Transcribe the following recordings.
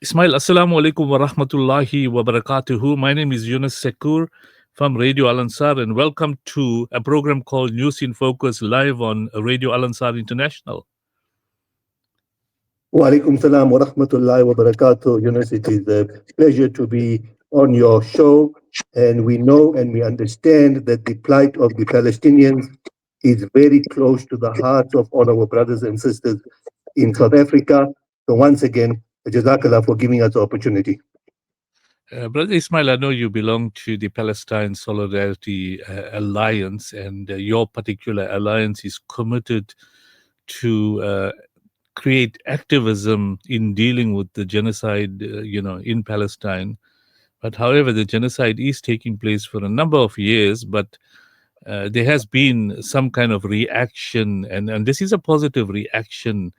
Ismail, Assalamu alaikum wa rahmatullahi wa barakatuhu. My name is Yunus Sekur from Radio Al Ansar, and welcome to a program called News in Focus live on Radio Al Ansar International. Wa alaikum salam wa rahmatullahi wa barakatuh. Yunus, it is a pleasure to be on your show. And we know and we understand that the plight of the Palestinians is very close to the hearts of all our brothers and sisters in South Africa. So once again, Jazakallah for giving us the opportunity. Brother Ismail, I know you belong to the Palestine Solidarity Alliance, and your particular alliance is committed to create activism in dealing with the genocide, in Palestine. But however, the genocide is taking place for a number of years, but there has been some kind of reaction, and this is a positive reaction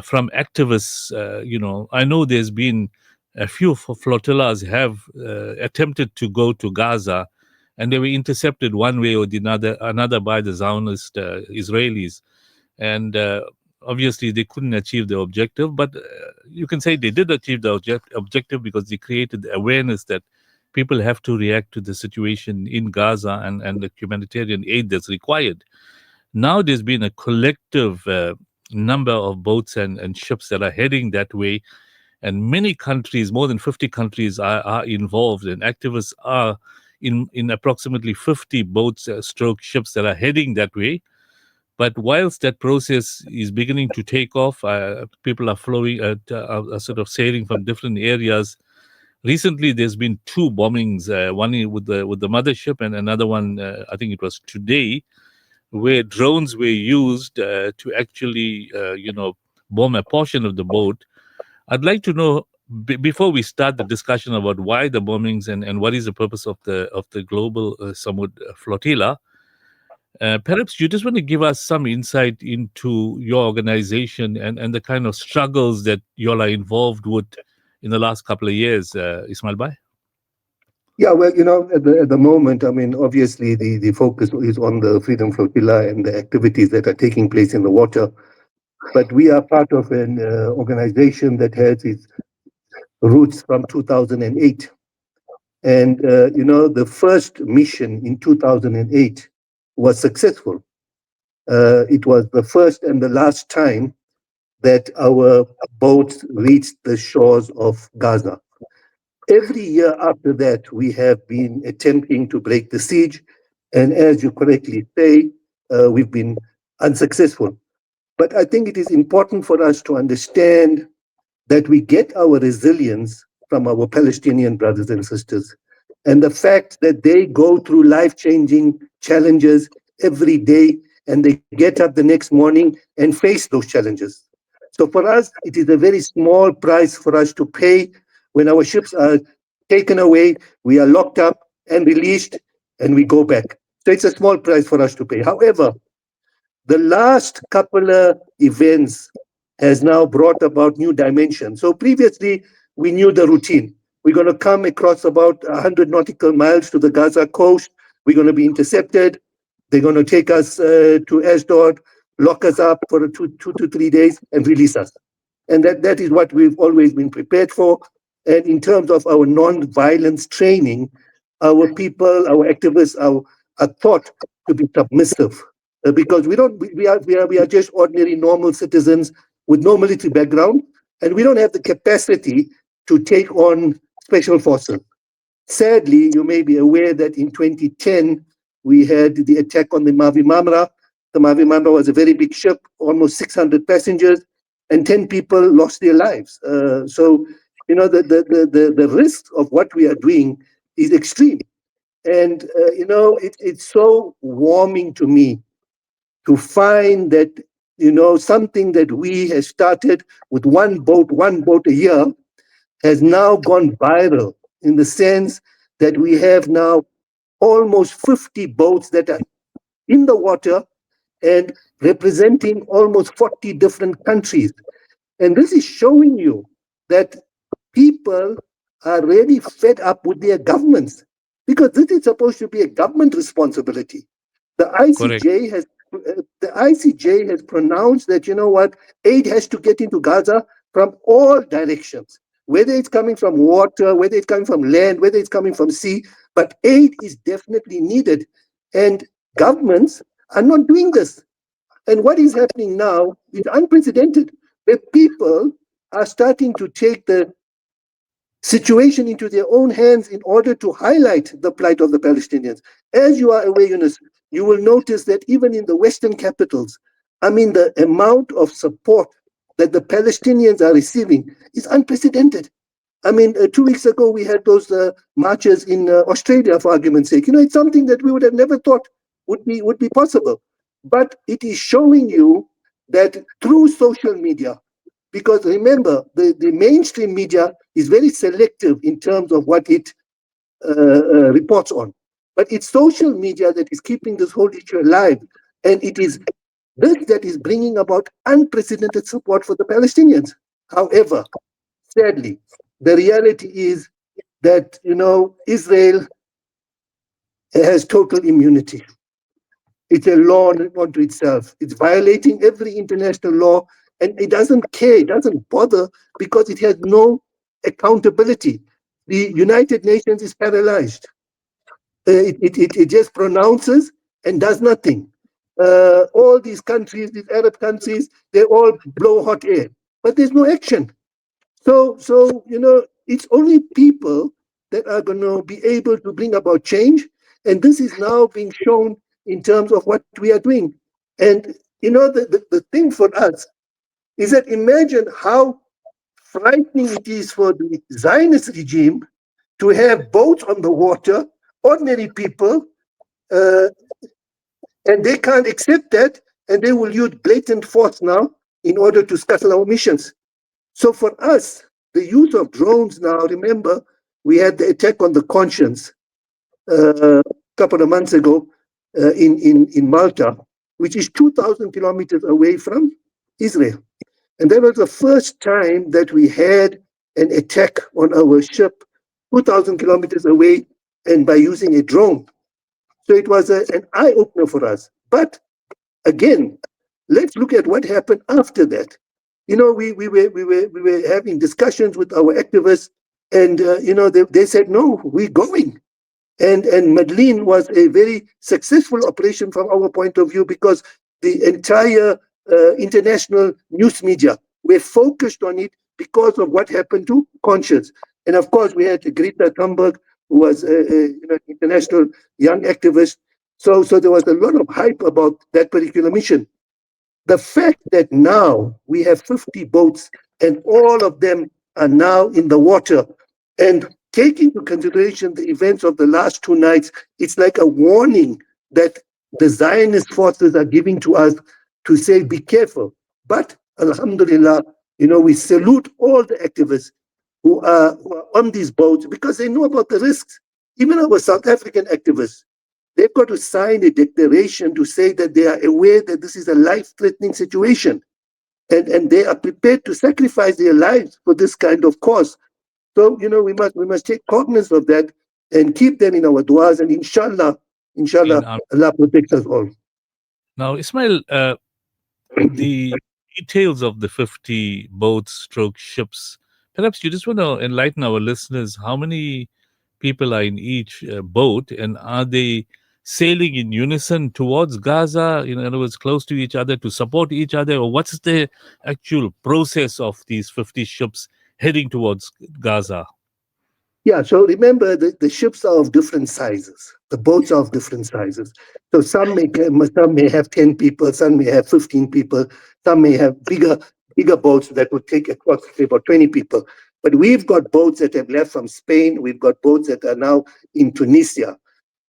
from activists. I know there's been a few flotillas have attempted to go to Gaza, and they were intercepted one way or the another by the Zionist Israelis, and obviously they couldn't achieve the objective. But you can say they did achieve the objective because they created awareness that people have to react to the situation in Gaza and the humanitarian aid that's required. Now there's been a collective number of boats and ships that are heading that way, and many countries, more than 50 countries, are involved, and activists are in approximately 50 boats, stroke ships that are heading that way. But whilst that process is beginning to take off, people are flowing, are sort of sailing from different areas. Recently, there's been two bombings, one with the mothership, and another one, I think it was today, where drones were used to actually, bomb a portion of the boat. I'd like to know before we start the discussion about why the bombings and what is the purpose of the global Samud flotilla. Perhaps you just want to give us some insight into your organization and the kind of struggles that you all are involved with in the last couple of years, Ismail Bhai. Yeah, well, at the moment, I mean, obviously the focus is on the Freedom Flotilla and the activities that are taking place in the water. But we are part of an organization that has its roots from 2008. And, the first mission in 2008 was successful. It was the first and the last time that our boats reached the shores of Gaza. Every year after that, we have been attempting to break the siege. And as you correctly say, we've been unsuccessful. But I think it is important for us to understand that we get our resilience from our Palestinian brothers and sisters. And the fact that they go through life changing challenges every day and they get up the next morning and face those challenges. So for us, it is a very small price for us to pay when our ships are taken away, we are locked up and released, and we go back. So it's a small price for us to pay. However, the last couple of events has now brought about new dimensions. So previously, we knew the routine. We're going to come across about 100 nautical miles to the Gaza coast. We're going to be intercepted. They're going to take us to Ashdod, lock us up for 2 to 3 days, and release us. And that is what we've always been prepared for. And in terms of our non-violence training, our people, our activists are taught to be submissive because we are just ordinary normal citizens with no military background, and we don't have the capacity to take on special forces. Sadly, you may be aware that in 2010 we had the attack on the Mavi Mamra. The Mavi Mamra was a very big ship, almost 600 passengers, and 10 people lost their lives. So the risk of what we are doing is extreme. And it's so warming to me to find that something that we have started with one boat a year has now gone viral in the sense that we have now almost 50 boats that are in the water and representing almost 40 different countries. And this is showing you that people are really fed up with their governments because this is supposed to be a government responsibility. The Correct. ICJ has pronounced that aid has to get into Gaza from all directions. whether it's coming from water, whether it's coming from land, whether it's coming from sea, but aid is definitely needed. And governments are not doing this. And what is happening now is unprecedented, where people are starting to take the situation into their own hands in order to highlight the plight of the Palestinians. As you are aware, Yunus, you will notice that even in the Western capitals, I mean, the amount of support that the Palestinians are receiving is unprecedented. I mean, 2 weeks ago, we had those marches in Australia, for argument's sake. You know, it's something that we would have never thought would be possible. But it is showing you that through social media, because remember, the mainstream media is very selective in terms of what it reports on. But it's social media that is keeping this whole issue alive. And it is this that is bringing about unprecedented support for the Palestinians. However, sadly, the reality is that, Israel has total immunity. It's a law unto itself. It's violating every international law, and it doesn't care, it doesn't bother, because it has no accountability. The United Nations is paralyzed. It just pronounces and does nothing. All these countries, these Arab countries, they all blow hot air, but there's no action. So it's only people that are going to be able to bring about change, and this is now being shown in terms of what we are doing. And the thing for us is that imagine how frightening it is for the Zionist regime to have boats on the water, ordinary people, uh, and they can't accept that, and they will use blatant force now in order to scuttle our missions. So for us, the use of drones now, remember, we had the attack on the Conscience a couple of months ago in Malta, which is 2,000 kilometers away from Israel. And that was the first time that we had an attack on our ship 2,000 kilometers away, and by using a drone. So it was an eye opener for us. But again, let's look at what happened after that. We were having discussions with our activists, and they said, no, we're going. And Madeleine was a very successful operation from our point of view, because the entire international news media were focused on it because of what happened to Conscience. And of course, we had Greta Thunberg, who was an international young activist. So there was a lot of hype about that particular mission. The fact that now we have 50 boats and all of them are now in the water, and take into consideration the events of the last 2 nights, it's like a warning that the Zionist forces are giving to us to say, be careful. But Alhamdulillah, we salute all the activists who are on these boats, because they know about the risks. Even our South African activists, they've got to sign a declaration to say that they are aware that this is a life-threatening situation, and they are prepared to sacrifice their lives for this kind of cause. So we must take cognizance of that and keep them in our du'as, and inshallah, In Allah protects us all. Now, Ismail, the details of the 50 boats stroke ships, perhaps you just want to enlighten our listeners how many people are in each boat, and are they sailing in unison towards Gaza, in other words, close to each other to support each other, or what's the actual process of these 50 ships heading towards Gaza? Yeah, so remember, the ships are of different sizes. The boats are of different sizes. So some may have 10 people, some may have 15 people, some may have bigger boats that would take approximately about 20 people. But we've got boats that have left from Spain. We've got boats that are now in Tunisia.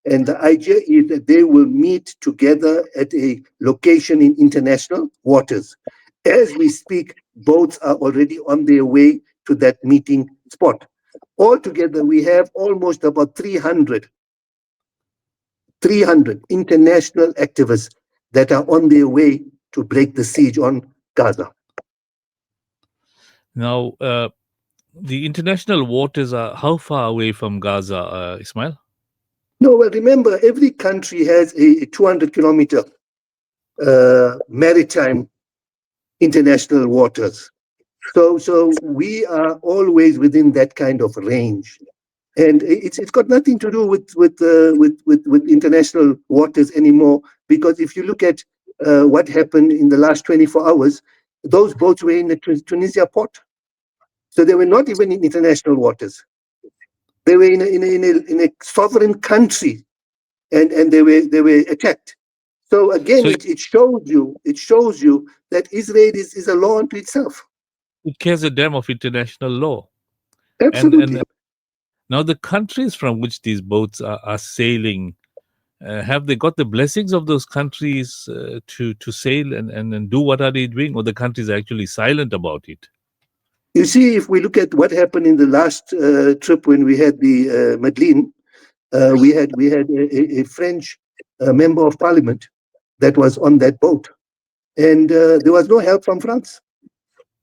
And the idea is that they will meet together at a location in international waters. As we speak, boats are already on their way to that meeting spot. Altogether, we have almost about 300 international activists that are on their way to break the siege on Gaza. Now, the international waters are how far away from Gaza, Ismail? No, well, remember, every country has a 200-kilometer maritime international waters. So we are always within that kind of range, and it's got nothing to do with international waters anymore. Because if you look at what happened in the last 24 hours, those boats were in the Tunisia port, so they were not even in international waters. They were in a sovereign country, and they were attacked. So again, So it shows you that Israel is a law unto itself. it cares a damn of international law. And Absolutely. now the countries from which these boats are sailing, have they got the blessings of those countries to sail and do what are they doing, or the countries are actually silent about it? You see, if we look at what happened in the last trip when we had the Madeleine, we had a French member of parliament that was on that boat, and there was no help from France.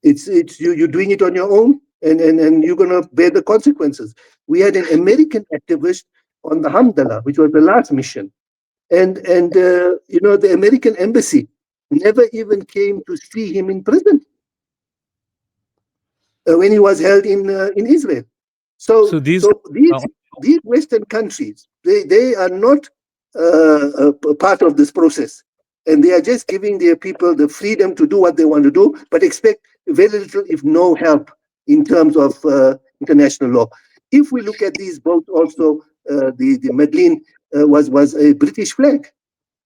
It's you're doing it on your own, and you're gonna bear the consequences. We had an American activist on the Hamdallah, which was the last mission, and the American embassy never even came to see him in prison when he was held in Israel. So So these so are, these Western countries, they are not part of this process, and they are just giving their people the freedom to do what they want to do, but expect very little, if no help, in terms of international law. If we look at these boats, also the Madeleine was a British flag,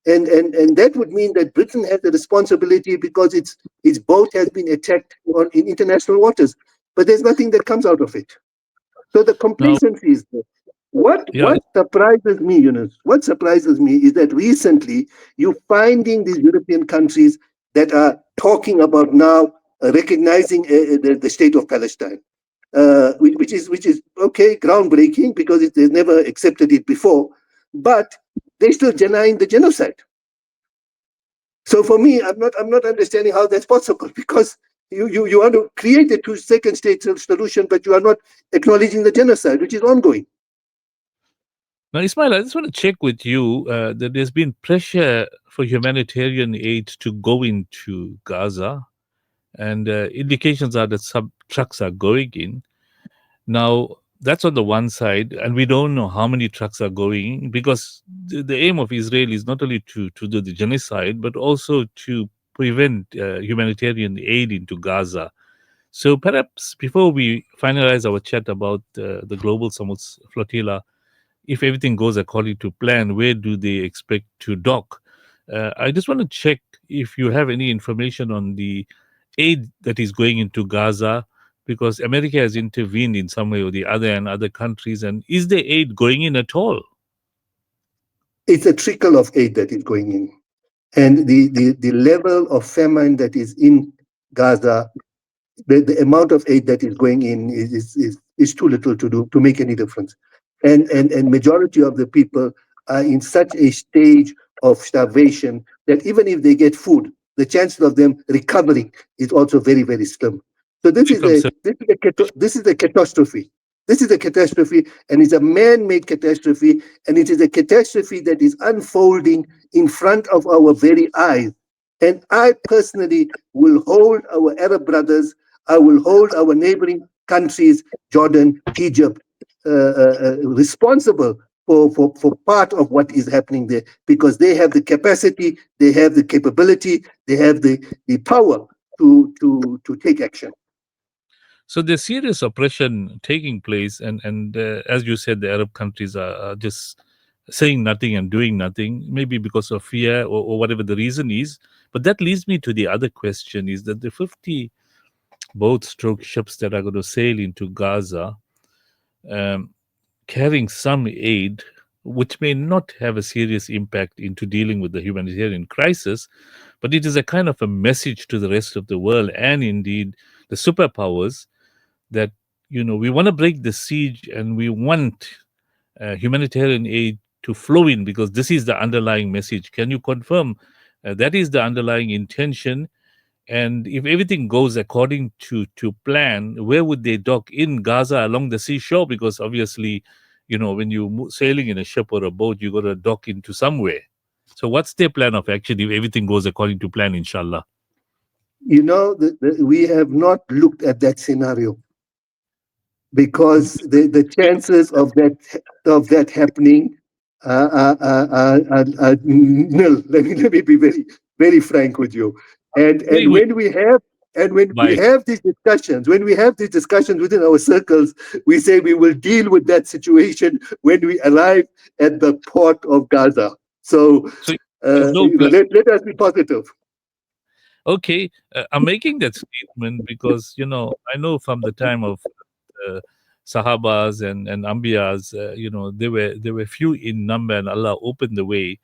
and that would mean that Britain has a responsibility because its boat has been attacked in international waters, but there's nothing that comes out of it. So the now, complacency is there. What yeah, what surprises me, Yunus, what surprises me is that recently you're finding these European countries that are talking about now recognizing the state of Palestine, which is okay, groundbreaking because they've never accepted it before, but they're still denying the genocide. So for me, I'm not understanding how that's possible because you want to create a two-second state solution, but you are not acknowledging the genocide, which is ongoing. now, Ismail, I just want to check with you that there's been pressure for humanitarian aid to go into Gaza, and indications are that some trucks are going in. Now, that's on the one side, and we don't know how many trucks are going, because the aim of Israel is not only to do the genocide, but also to prevent humanitarian aid into Gaza. So perhaps before we finalize our chat about the global Samud flotilla, if everything goes according to plan, where do they expect to dock? I just want to check if you have any information on the aid that is going into Gaza, because America has intervened in some way or the other, and other countries. And is the aid going in at all? It's a trickle of aid that is going in. And the level of famine that is in Gaza, the amount of aid that is going in is too little to make any difference. And majority of the people are in such a stage of starvation that even if they get food, the chances of them recovering is also very, very slim. So this Very is a concerned. this is a catastrophe. This is a catastrophe, and it's a man-made catastrophe, and it is a catastrophe that is unfolding in front of our very eyes. And I personally will hold our Arab brothers, I will hold our neighboring countries, Jordan, Egypt, responsible for part of what is happening there, because they have the capacity, they have the capability, they have the power to take action. So there's serious oppression taking place, and as you said, the Arab countries are just saying nothing and doing nothing, maybe because of fear or whatever the reason is. But that leads me to the other question: is that the 50 boat stroke ships that are going to sail into Gaza, um, carrying some aid, which may not have a serious impact into dealing with the humanitarian crisis, but it is a kind of a message to the rest of the world, and indeed the superpowers, that we want to break the siege, and we want humanitarian aid to flow in, because this is the underlying message. Can you confirm that is the underlying intention? And if everything goes according to plan, where would they dock in Gaza along the seashore? Because obviously, when you sailing in a ship or a boat, you got to dock into somewhere. So what's their plan of action if everything goes according to plan, inshallah? We have not looked at that scenario because the chances of that happening are nil. Let me be very very frank with you. And We and when we have and when we by have these discussions, within our circles, we say we will deal with that situation when we arrive at the port of Gaza. So so there's no plan. let us be positive. Okay, I'm making that statement because I know from the time of uh, Sahabas and Ambiyas, they were few in number, and Allah opened the way.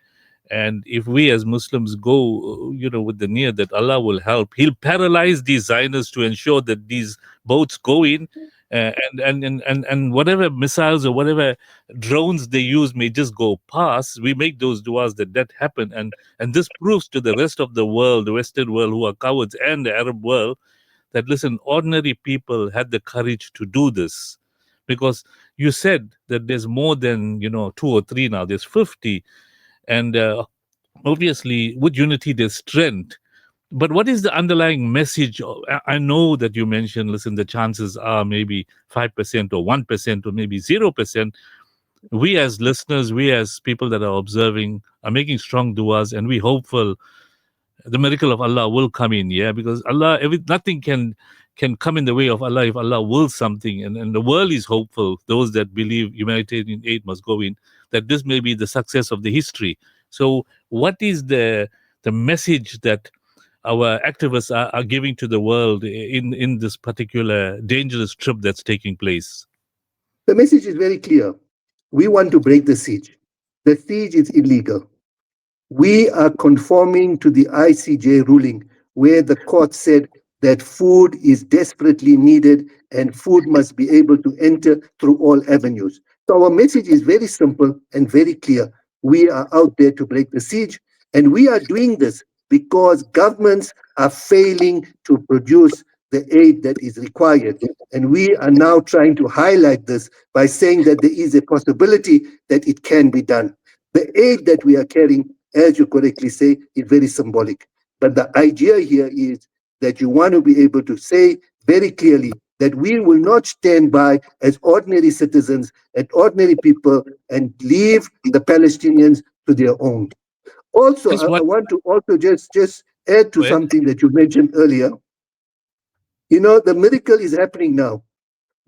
And if we as Muslims go, with the near that Allah will help, He'll paralyze these Zionists to ensure that these boats go in, and whatever missiles or whatever drones they use may just go past. We make those duas that happen, and this proves to the rest of the world, the Western world, who are cowards, and the Arab world, that listen, ordinary people had the courage to do this, because you said that there's more than two or three now. There's 50, and obviously with unity there's strength. But what is the underlying message? I know that you mentioned, listen, the chances are maybe 5% or 1% or maybe 0%. We as listeners, we as people that are observing, are making strong duas, and we hopeful the miracle of Allah will come in. Yeah, because nothing can come in the way of Allah if Allah wills something, and the world is hopeful. Those that believe humanitarian aid must go in, that this may be the success of the history. So what is the message that our activists are giving to the world in this particular dangerous trip that's taking place? The message is very clear. We want to break the siege. The siege is illegal. We are conforming to the ICJ ruling, where the court said that food is desperately needed and food must be able to enter through all avenues. So our message is very simple and very clear. We are out there to break the siege, and we are doing this because governments are failing to produce the aid that is required. And we are now trying to highlight this by saying that there is a possibility that it can be done. The aid that we are carrying, as you correctly say, is very symbolic. But the idea here is that you want to be able to say very clearly that we will not stand by as ordinary citizens and ordinary people and leave the Palestinians to their own. Also, Just I what? want to also just add to Go ahead. something that you mentioned earlier. The miracle is happening now.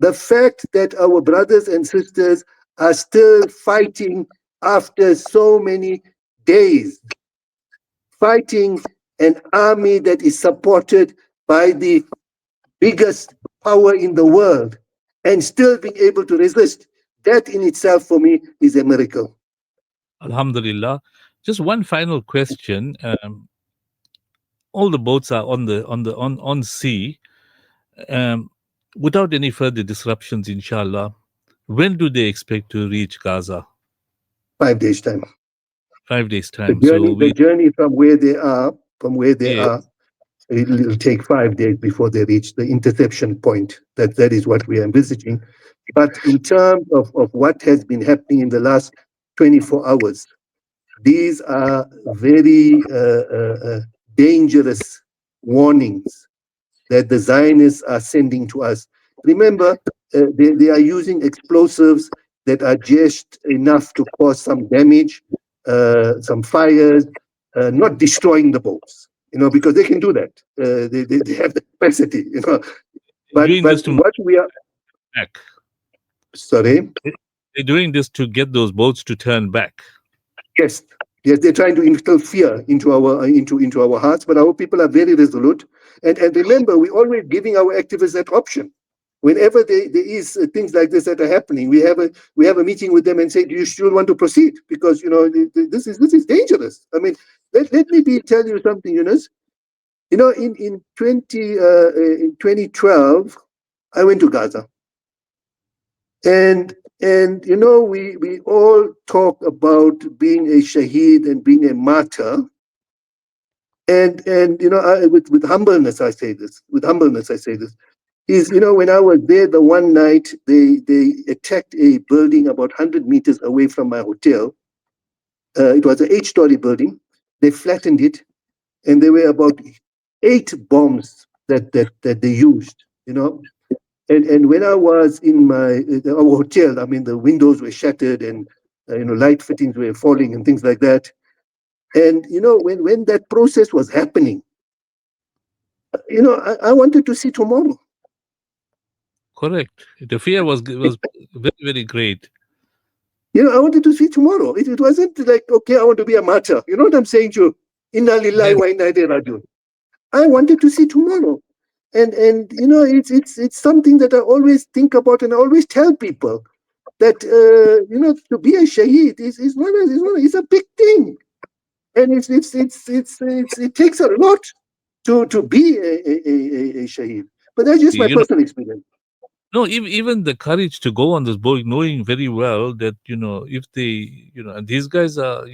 The fact that our brothers and sisters are still fighting after so many days, fighting an army that is supported by the biggest power in the world and still being able to resist, that in itself for me is a miracle. Alhamdulillah. Just one final question. All the boats are on sea, um, without any further disruptions, inshallah. When do they expect to reach Gaza? 5 days time. 5 days The time. So journey, the we, journey from where they are, yeah, it'll take 5 days before they reach the interception point. That is what we are envisaging. But in terms of what has been happening in the last 24 hours, these are very dangerous warnings that the Zionists are sending to us. Remember, they are using explosives that are just enough to cause some damage, some fires, not destroying the boats, because they can do that. They have the capacity. But doing this to what we are, back. sorry, They're doing this to get those boats to turn back. yes, yes, they're trying to instill fear into our hearts, but our people are very resolute. And remember, we're always giving our activists that option. Whenever there is things like this that are happening, we have a meeting with them and say, do you still want to proceed? Because this is dangerous. I mean, let me tell you something, Yunus. In 2012, I went to Gaza. And we all talk about being a shaheed and being a martyr. And with humbleness I say this. With humbleness I say this. Is when I was there the one night, they attacked a building about 100 meters away from my hotel. It was an 8-story building. They flattened it, and there were about 8 bombs that they used, And when I was in our hotel, I mean, the windows were shattered and light fittings were falling and things like that. And when that process was happening, I wanted to see tomorrow. Correct. The fear was very, very great. I wanted to see tomorrow. It wasn't like, okay, I want to be a martyr. You know what I'm saying, Joe? Inna lillahi Yes, wa inna ilaihi rajiun. I wanted to see tomorrow. And it's something that I always think about, and I always tell people that to be a shaheed is a big thing, and it takes a lot to be a shaheed. But that's just my you know, personal experience. no, even the courage to go on this boat, knowing very well that if they, and these guys are,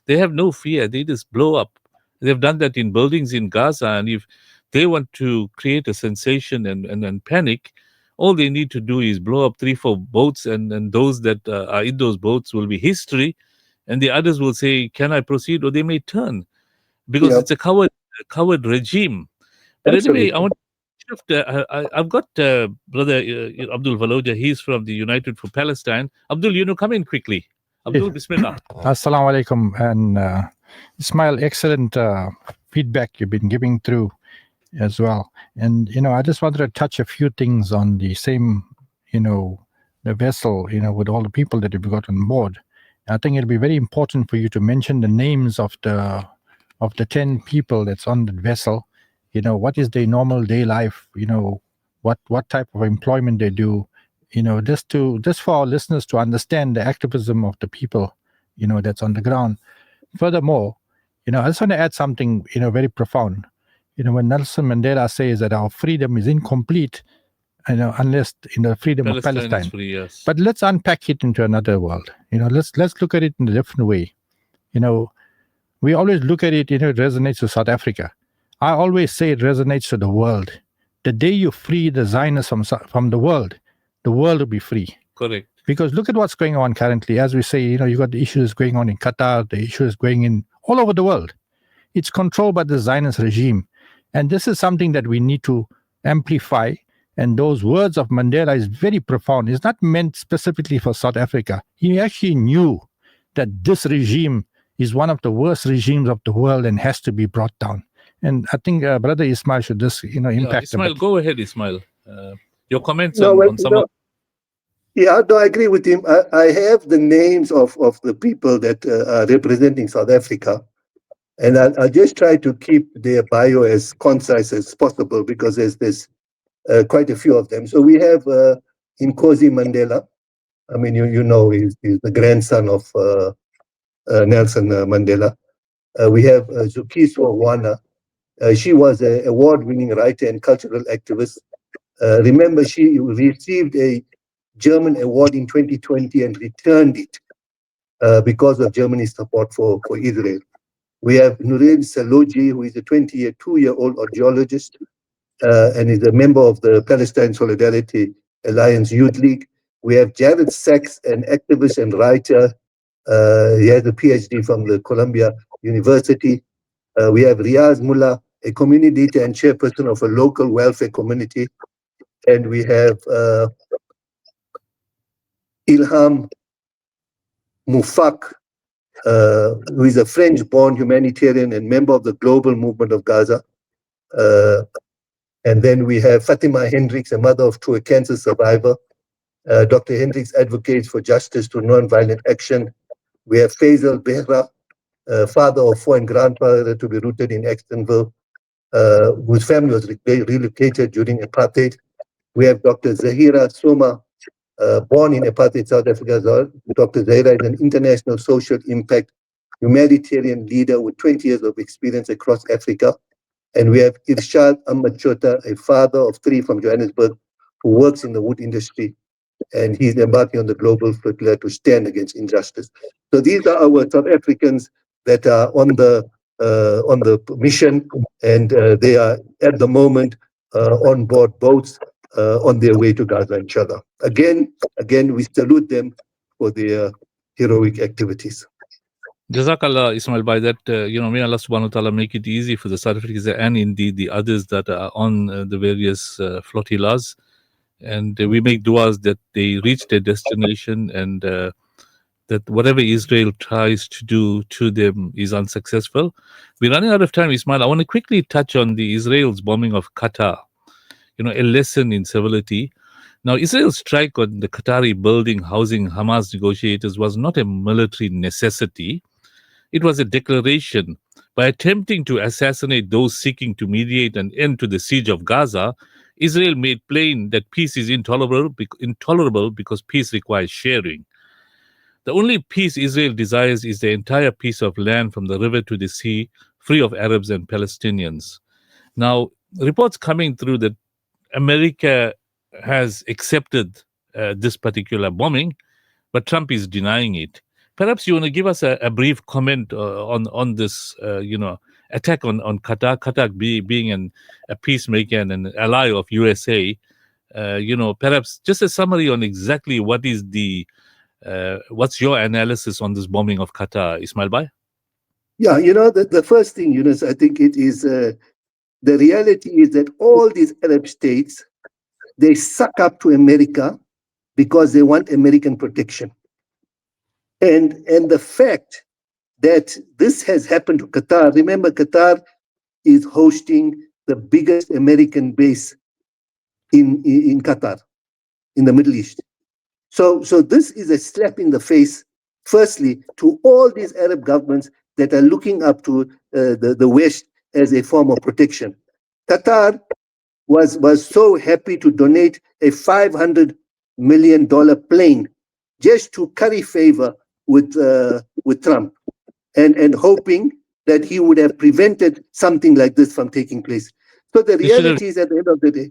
they have no fear. They just blow up. They've done that in buildings in Gaza, and if they want to create a sensation and panic, all they need to do is blow up 3 4 boats, and those that are in those boats will be history, and the others will say, "Can I proceed?" Or they may turn, because Yeah, it's a coward regime. But anyway, I absolutely. want to shift. I've got brother Abdul Valoja. He's from the United for Palestine. Abdul, come in quickly. Abdul, Bismillah. Assalamu alaikum. And Ismail, excellent feedback you've been giving through as well. And, I just wanted to touch a few things on the same, the vessel, with all the people that you've got on board. I think it'll be very important for you to mention the names of the 10 people that's on the vessel. What is their normal day life? What type of employment they do. Just for our listeners to understand the activism of the people, that's on the ground. Furthermore, I just want to add something, very profound. When Nelson Mandela says that our freedom is incomplete, unless in the freedom of Palestine is Palestine. free, yes. But let's unpack it into another world. Let's look at it in a different way. We always look at it, it resonates with South Africa. I always say it resonates to the world. The day you free the Zionists from the world will be free. Correct. Because look at what's going on currently. As we say, you got the issues going on in Qatar, the issues going in all over the world. It's controlled by the Zionist regime. And this is something that we need to amplify. And those words of Mandela is very profound. It's not meant specifically for South Africa. He actually knew that this regime is one of the worst regimes of the world and has to be brought down. And I think Brother Ismail should just, impact Ismail, go ahead, Ismail. Your comments No, well, on some of. yeah, no, I agree with him. I have the names of the people that are representing South Africa, and I'll just try to keep their bio as concise as possible, because there's quite a few of them. So we have Nkosi Mandela. I mean, he's the grandson of Nelson Mandela. We have Zukiswa Wana. She was an award-winning writer and cultural activist. Remember, she received a German award in 2020 and returned it because of Germany's support for Israel. We have Nurein Saloji, who is a 22-year-old audiologist and is a member of the Palestine Solidarity Alliance Youth League. We have Jared Sachs, an activist and writer. He has a PhD from the Columbia University. We have Riaz Moola, a community leader and chairperson of a local welfare community. And we have Ilham Moufak, who is a French-born humanitarian and member of the Global Movement of Gaza. And then we have Fatima Hendricks, a mother of two, a cancer survivor. Dr. Hendricks advocates for justice through nonviolent action. We have Faisal Behra, father of 4 and grandfather to be rooted in Extonville, whose family was relocated during apartheid. We have Dr. Zahira Soma, born in apartheid South Africa. Dr. Zahira is an international social impact humanitarian leader with 20 years of experience across Africa. And we have Irshad Ahmad Chota, a father of 3 from Johannesburg, who works in the wood industry, and he's embarking on the global flotilla to stand against injustice. So these are our South Africans that are on the mission, and they are at the moment on board boats on their way to Gaza, inshallah. Again, we salute them for their heroic activities. Jazakallah, Ismail, by that, may Allah subhanahu wa ta'ala make it easy for the South Africans and indeed the others that are on the various flotillas. And we make du'as that they reach their destination and that whatever Israel tries to do to them is unsuccessful. We're running out of time, Ismail. I want to quickly touch on the Israel's bombing of Qatar, a lesson in civility. Now, Israel's strike on the Qatari building housing Hamas negotiators was not a military necessity. It was a declaration. By attempting to assassinate those seeking to mediate an end to the siege of Gaza, Israel made plain that peace is intolerable because peace requires sharing. The only peace Israel desires is the entire piece of land from the river to the sea, free of Arabs and Palestinians. Now, reports coming through that America has accepted this particular bombing, but Trump is denying it. Perhaps you want to give us a brief comment on this, attack on Qatar. Qatar being a peacemaker and an ally of USA. Perhaps just a summary on exactly what's your analysis on this bombing of Qatar, Ismail Bhai? Yeah, the first thing, I think it is the reality is that all these Arab states, they suck up to America because they want American protection. And the fact that this has happened to Qatar, remember Qatar is hosting the biggest American base in Qatar, in the Middle East. So this is a slap in the face, firstly, to all these Arab governments that are looking up to the West as a form of protection. Qatar was so happy to donate a $500 million plane just to curry favor with Trump, and hoping that he would have prevented something like this from taking place. So the reality is, at the end of the day,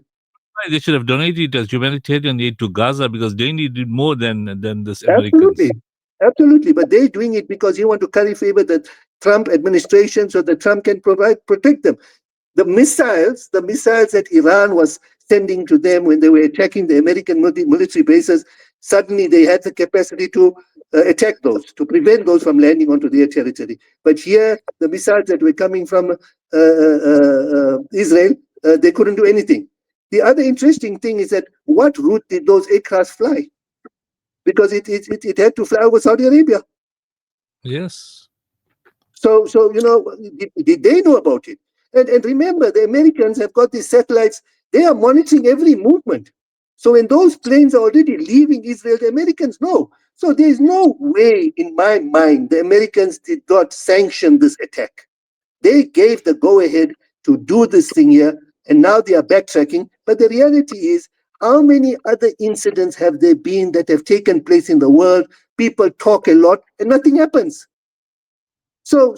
they should have donated as humanitarian aid to Gaza because they needed more than this Americans. Absolutely. But they're doing it because you want to curry favor the Trump administration so that Trump can protect them. The missiles that Iran was sending to them when they were attacking the American military bases, suddenly they had the capacity to attack those, to prevent those from landing onto their territory. But here, the missiles that were coming from Israel, they couldn't do anything. The other interesting thing is that what route did those aircrafts fly? Because it had to fly over Saudi Arabia. Yes. So did they know about it? And remember, the Americans have got these satellites. They are monitoring every movement. So when those planes are already leaving Israel, the Americans know. So there is no way, in my mind, the Americans did not sanction this attack. They gave the go-ahead to do this thing here, and now they are backtracking. But the reality is, how many other incidents have there been that have taken place in the world? People talk a lot and nothing happens. So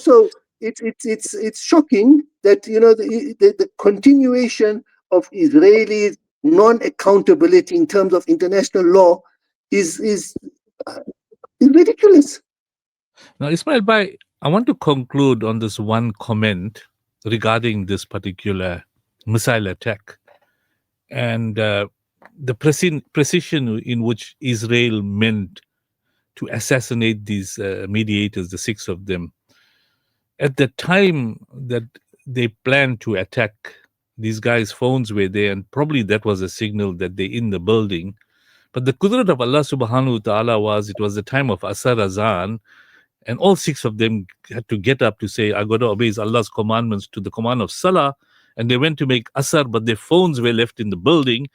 it's shocking that the continuation of Israeli non-accountability in terms of international law is ridiculous. Now, Ismail Bhai, I want to conclude on this one comment regarding this particular missile attack and the precision in which Israel meant to assassinate these mediators, the 6 of them. At the time that they planned to attack, these guys' phones were there, and probably that was a signal that they're in the building. But the qudrat of Allah subhanahu wa ta'ala it was the time of Asar Azan, and all 6 of them had to get up to say, I got to obey Allah's commandments to the command of Salah, and they went to make Asar, but their phones were left in the building,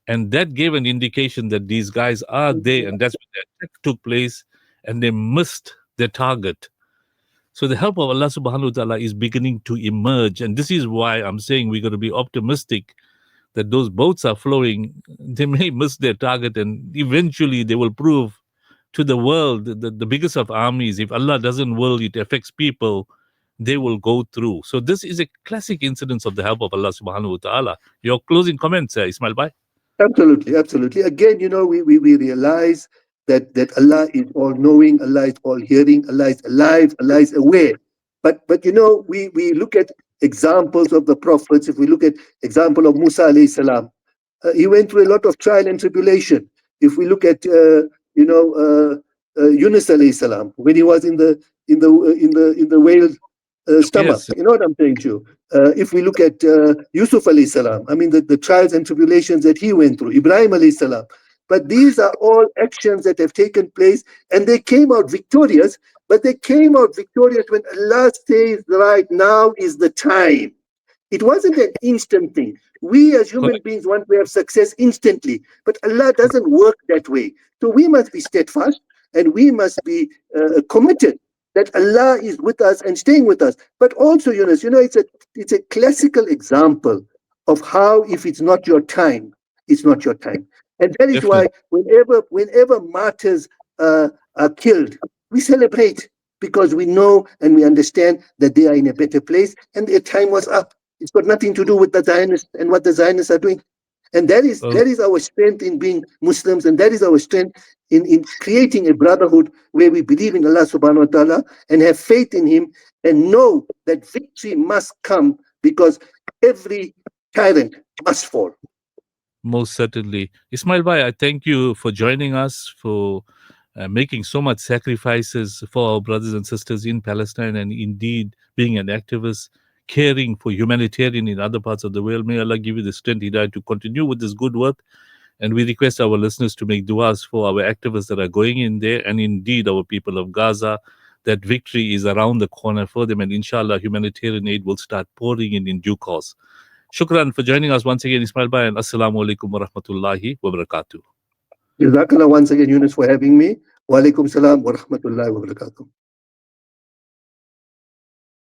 and that gave an indication that these guys are there, and that's when the attack took place, and they missed their target. So the help of Allah subhanahu wa ta'ala is beginning to emerge. And this is why I'm saying we're going to be optimistic that those boats are flowing. They may miss their target and eventually they will prove to the world that the biggest of armies, if Allah doesn't will it affects people, they will go through. So this is a classic incidence of the help of Allah subhanahu wa ta'ala. Your closing comments, Ismail Bhai? Absolutely. Again, we realize that Allah is all knowing, Allah is all hearing, Allah is alive, Allah is aware. But we look at examples of the prophets. If we look at example of Musa alayhi salam, he went through a lot of trial and tribulation. If we look at Yunus alayhi salam, when he was in in the whale's stomach. Yes. You know what I'm saying to you? If we look at Yusuf alayhi salam, I mean the trials and tribulations that he went through, Ibrahim alayhi salam. But these are all actions that have taken place, and they came out victorious. But they came out victorious when Allah says, right now is the time. It wasn't an instant thing. We as human Correct. beings want to have success instantly, but Allah doesn't work that way. So we must be steadfast, and we must be committed that Allah is with us and staying with us. But also, Yunus, it's a classical example of how if it's not your time, it's not your time. And that is why Definitely. whenever martyrs are killed, we celebrate because we know and we understand that they are in a better place and their time was up. It's got nothing to do with the Zionists and what the Zionists are doing. And that is our strength in being Muslims, and that is our strength in creating a brotherhood where we believe in Allah subhanahu wa ta'ala and have faith in Him and know that victory must come because every tyrant must fall. Most certainly. Ismail Bhai, I thank you for joining us, for making so much sacrifices for our brothers and sisters in Palestine, and indeed being an activist, caring for humanitarian in other parts of the world. May Allah give you the strength, Hidayah, to continue with this good work. And we request our listeners to make du'as for our activists that are going in there, and indeed our people of Gaza, that victory is around the corner for them, and inshallah humanitarian aid will start pouring in due course. Shukran for joining us once again, Ismail Bhai, and Assalamu alaikum wa rahmatullahi wa barakatuh. Jazakallah once again, Yunus, for having me. Wa alaikum salam wa rahmatullahi wa barakatuh.